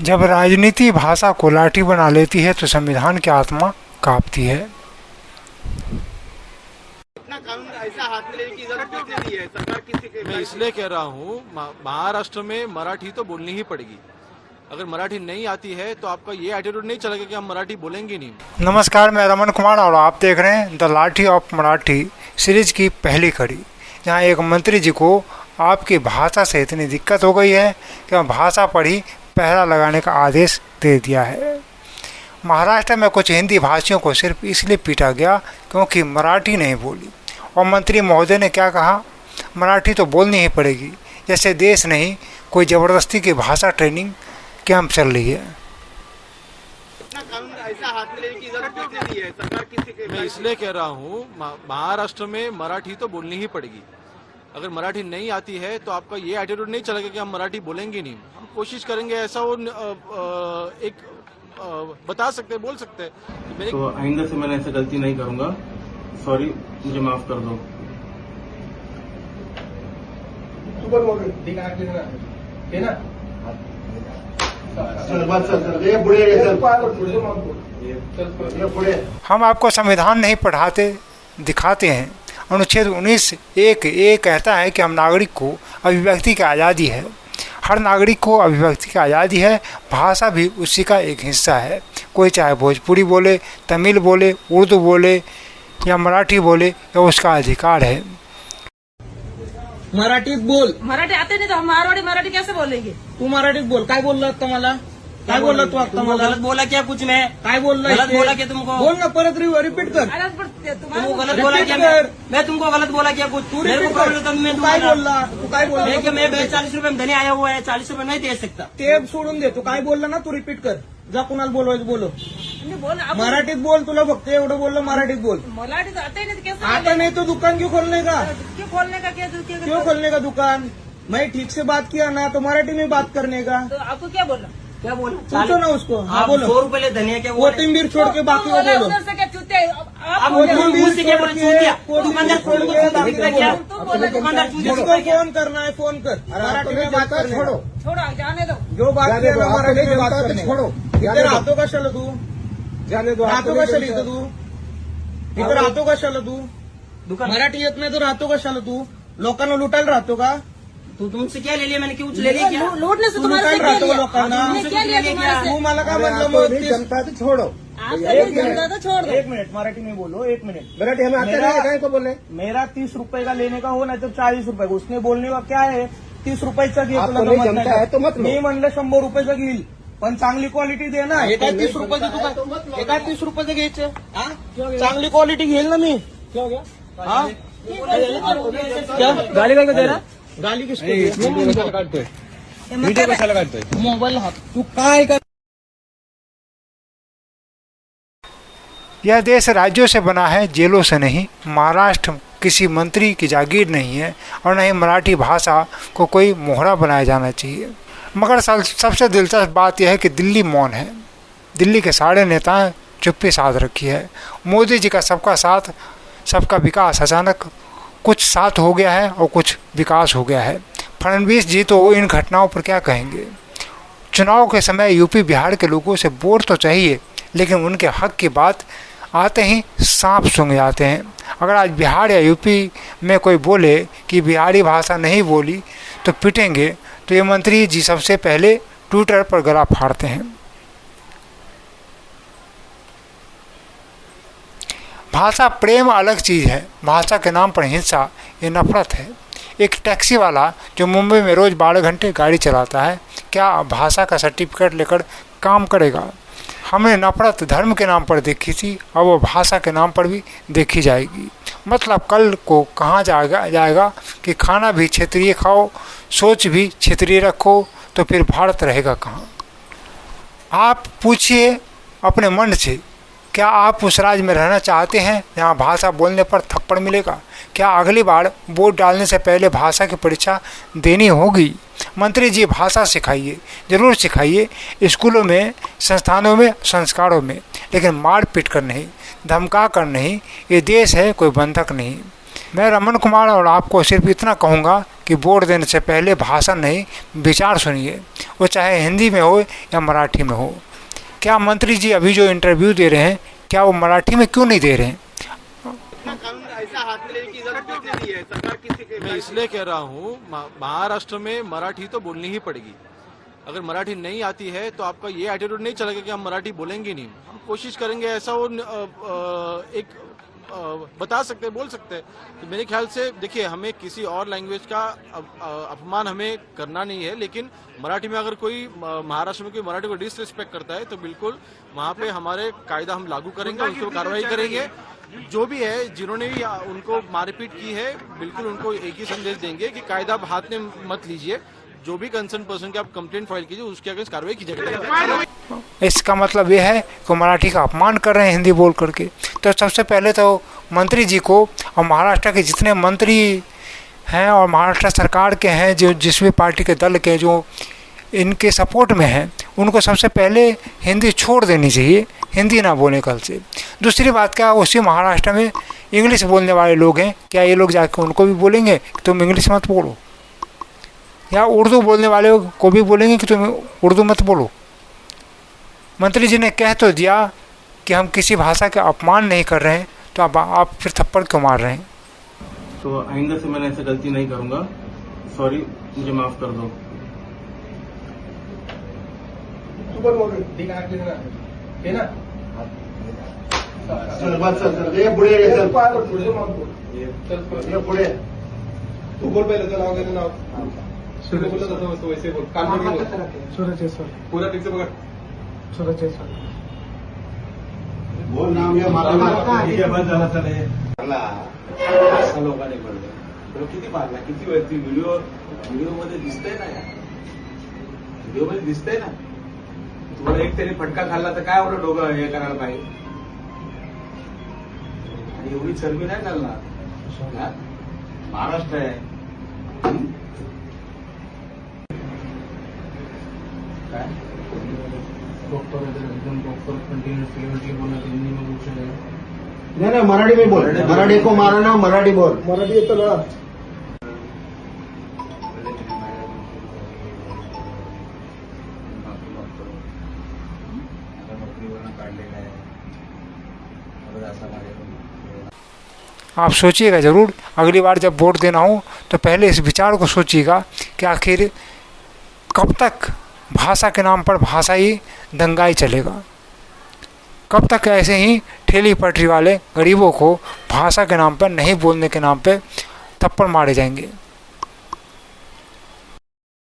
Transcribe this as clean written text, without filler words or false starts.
जब राजनीति भाषा को लाठी बना लेती है तो संविधान की आत्मा कांपती है। अपना कानून ऐसा हाथ में लेने की जरूरत किसने दी है? सरकार किसी मैं इसलिए कह रहा हूँ महाराष्ट्र में मराठी तो बोलनी ही पड़ेगी। अगर मराठी नहीं आती है तो आपका ये एटीट्यूड नहीं चलेगा कि हम मराठी बोलेंगे नहीं। नमस्कार, मैं रमन कुमार और आप देख रहे हैं द लाठी ऑफ मराठी सीरीज की पहली कड़ी, जहां एक मंत्री जी को आपकी भाषा से इतनी दिक्कत हो गई है कि वह भाषा पर ही पहरा लगाने का आदेश दे दिया है। महाराष्ट्र में कुछ हिंदी भाषियों को सिर्फ इसलिए पीटा गया क्योंकि मराठी नहीं बोली, और मंत्री महोदय ने क्या कहा, मराठी तो बोलनी ही पड़ेगी, जैसे देश नहीं कोई ज़बरदस्ती की भाषा ट्रेनिंग कैंप चल रही है। अपना कानून ऐसा हाथ में लेने की जरूरत किसने दी है? सरकार किसी मैं इसलिए कह रहा हूँ महाराष्ट्र में मराठी तो बोलनी ही पड़ेगी। अगर मराठी नहीं आती है तो आपका ये एटीट्यूड नहीं चलेगा कि हम मराठी बोलेंगे नहीं। हम कोशिश करेंगे ऐसा वो बता सकते हैं, बोल सकते हैं। तो आइंदा से मैं ऐसे गलती नहीं करूंगा। सॉरी, मुझे माफ कर दो। हम आपको संविधान नहीं पढ़ाते, दिखाते हैं। अनुच्छेद 19(1)(a) कहता है कि हम नागरिक को अभिव्यक्ति की आज़ादी है। हर नागरिक को अभिव्यक्ति की आज़ादी है। भाषा भी उसी का एक हिस्सा है। कोई चाहे भोजपुरी बोले, तमिल बोले, उर्दू बोले या मराठी बोले, यह उसका अधिकार है। मराठीत बोल। मराठी आते नहीं तो हम मारवाड़ी मराठी कैसे बोलेंगे? तू मराठीत बोल। काय बोलला आता मला? काय बोलला तू आता मला? गलत बोला क्या कुछ मैं? काय बोलला? गलत बोला क्या तुमको? बोल ना, परत रिपीट कर। तुमको गलत बोला क्या? मैं तुमको गलत बोला क्या कुछ? तू मेरे को repeat बोला था मैं तू काय बोलला? तू काय बोलला? मैं 40 रुपए में धनी आया हुआ है, 40 रुपए नहीं दे सकता। ते सोडून दे। तू काय बोलला ना, तू रिपीट कर। जा कुणाला बोलवायचं बोलो। मराठीत बोल, तुला फक्त एवढं बोललं, मराठीत बोल। मराठी तो आते ही नहीं तो कैसे? आता नहीं तो दुकान क्यों खोलने का? क्यों खोलने का? क्यों खोलने का दुकान? मैं ठीक से बात किया ना, तो मराठी में बात करने का। तो आपको क्या बोला? क्या बोला? पूछो ना उसको। हाँ बोलो। 100 रुपए ले धनिया क्या बोला? कोथिंबीर छोड़ के बाकी को बोलो। उधर से क्या चूते? आप कोथिंबीर क्या बोला? चूतिया कोथिंबीर छोड़ के बाकी को क्या? बोलो। दुकानदार चूतिया जिसको फोन करना है फोन कर। मराठी में बात करने का। छोड़ो, जाने दो। जो बात किया ना मराठी में बात करने छोड़ो। इधर राहतो कशाला तू? राहतो कशाला इथं तू? इथं राहतो कशाला तू? मराठी येत नाही तर राहतो कशाला तू? लोकांना लुटायला राहतो का? तो तुमसे क्या ले लिया? मैंने कुछ ले लिया क्या? लूटने से तू तुम्हारे से लुटायला क्या राहतो लिया? लोकांना? तुमने क्या लिया तुम्हारे से? तू मला काय म्हणलं मग? जनता तो छोड़ो। आप सब जनता तो छोड़ दो। एक मिनट मराठी में बोलो, एक मिनट। मराठी हमें आते नहीं, काय को बोले? मेरा 30 रुपए का लेने का हो नाही तर 40 रुपये का। उसने बोलने का क्या है? 30 रुपयाचा घे, आपको तुला नहीं जमत जमता नाही है तो का? मत लो। मी म्हणलं 100 रुपयाचं घेईल, पण चांगली क्वालिटी दे ना। हे काय 30 रुपयाचं तू काय? हे काय 30 रुपयाचं घ्यायचं? हा? चांगली क्वालिटी घेईल ना मी। हाँ क्या गाली का दे रहा? गाली किसको? वीडियो कशाला काढतोय? मोबाईल हात तू काय कर? यह देश राज्यों से बना है, जेलों से नहीं। महाराष्ट्र किसी मंत्री की जागीर नहीं है और न ही मराठी भाषा को कोई मोहरा बनाया जाना चाहिए। मगर सबसे दिलचस्प बात यह है कि दिल्ली मौन है। दिल्ली के सारे नेताएं चुप्पी साध रखी है। मोदी जी का सबका साथ सबका विकास अचानक कुछ साथ हो गया है और कुछ विकास हो गया है। फडणवीस जी तो इन घटनाओं पर क्या कहेंगे? चुनाव के समय यूपी बिहार के लोगों से वोट तो चाहिए, लेकिन उनके हक की बात आते ही सांप सूंघ जाते हैं। अगर आज बिहार या यूपी में कोई बोले कि बिहारी भाषा नहीं बोली तो पिटेंगे, तो ये मंत्री जी सबसे पहले ट्विटर पर गला फाड़ते हैं। भाषा प्रेम अलग चीज़ है, भाषा के नाम पर हिंसा ये नफरत है। एक टैक्सी वाला जो मुंबई में रोज़ 12 घंटे गाड़ी चलाता है, क्या भाषा का सर्टिफिकेट लेकर काम करेगा? हमने नफरत धर्म के नाम पर देखी थी, अब वो भाषा के नाम पर भी देखी जाएगी। मतलब कल को कहाँ जाएगा कि खाना भी क्षेत्रीय खाओ, सोच भी क्षेत्रीय रखो, तो फिर भारत रहेगा कहाँ? आप पूछिए अपने मन से, क्या आप उस राज्य में रहना चाहते हैं जहाँ भाषा बोलने पर थप्पड़ मिलेगा? क्या अगली बार वोट डालने से पहले भाषा की परीक्षा देनी होगी? मंत्री जी भाषा सिखाइए, ज़रूर सिखाइए, स्कूलों में, संस्थानों में, संस्कारों में, लेकिन मार पीट कर नहीं, धमका कर नहीं। ये देश है, कोई बंधक नहीं। मैं रमन कुमार और आपको सिर्फ इतना कहूँगा कि कि वोट देने से पहले भाषण नहीं, विचार सुनिए, वो चाहे हिंदी में हो या मराठी में हो। क्या मंत्री जी अभी जो इंटरव्यू दे रहे हैं, क्या वो मराठी में क्यों नहीं दे रहे हैं? अपना कानून ऐसा हाथ में लेने की इजाजत किसने दी है? सरकार किसी मैं इसलिए कह रहा हूँ, महाराष्ट्र में मराठी तो बोलनी ही पड़ेगी। अगर मराठी नहीं आती है तो आपका ये एटीट्यूड नहीं चलेगा कि हम मराठी बोलेंगे नहीं। हम कोशिश करेंगे ऐसा वो एक बता सकते हैं, बोल सकते हैं। तो मेरे ख्याल से देखिए, हमें किसी और लैंग्वेज का अपमान हमें करना नहीं है, लेकिन मराठी में अगर कोई महाराष्ट्र में कोई मराठी को डिसरिस्पेक्ट करता है तो बिल्कुल वहाँ पे हमारे कायदा हम लागू करेंगे, उसके ऊपर कार्रवाई करेंगे। जो भी है, जिन्होंने भी उनको मारपीट की है, बिल्कुल उनको एक ही संदेश देंगे कि कायदा आप हाथ में मत लीजिए। जो भी कंसर्न पर्सन की आप कंप्लेंट फाइल कीजिए, उसके अगेंस्ट कार्रवाई की जाएगी। इसका मतलब ये है कि मराठी का अपमान कर रहे हैं हिंदी बोल करके। तो सबसे पहले तो मंत्री जी को और महाराष्ट्र के जितने मंत्री हैं और महाराष्ट्र सरकार के हैं, जो जिस भी पार्टी के दल के जो इनके सपोर्ट में हैं, उनको सबसे पहले हिंदी छोड़ देनी चाहिए, हिंदी ना बोलें कल से। दूसरी बात, क्या उसी महाराष्ट्र में इंग्लिश बोलने वाले लोग हैं, क्या ये लोग जाकर उनको भी बोलेंगे कि तुम इंग्लिश मत बोलो? या उर्दू बोलने वाले को भी बोलेंगे कि तुम उर्दू मत बोलो? मंत्री जी ने कह तो दिया कि हम किसी भाषा का अपमान नहीं कर रहे हैं, तो आप फिर थप्पड़ क्यों मार रहे हैं? तो आइंदा से मैंने ऐसे गलती नहीं करूंगा। सॉरी, मुझे माफ कर दो। सुपर बोल ठीक आहे ना चल बस चल ये पुढे ये चल ये पुढे तू बोल पहिले नाव घे नाव सूरज बोलत होता वैसे बोल कान में बोल सूरज सर पूरा ठीक से पकड़ सूरज सर बोल नाम ये मारला ये बंद झाला चले मारला असं लोकांनी बोलले तो किती मारला किती वरती व्हिडिओ मध्ये दिसतंय ना यार व्हिडिओ मध्ये दिसतंय ना तुम्हाला एक तरी फटका खाल्ला तर काय एवढं डोकं हे करायला पाहिजे आणि एवढी चरबी नाही चालणार महाराष्ट्र आहे काय डॉक्टर एकदम डॉक्टर कंटिन्यूसली बोलना हिंदी में पूछ रहे हैं नहीं मराठी में बोल मराठी को मारना मराठी बोल मराठी येतं ना आप सोचिएगा ज़रूर, अगली बार जब वोट देना हो तो पहले इस विचार को सोचिएगा कि आखिर कब तक भाषा के नाम पर भाषाई दंगाई चलेगा, कब तक ऐसे ही ठेली पटरी वाले गरीबों को भाषा के नाम पर, नहीं बोलने के नाम पर थप्पड़ मारे जाएंगे।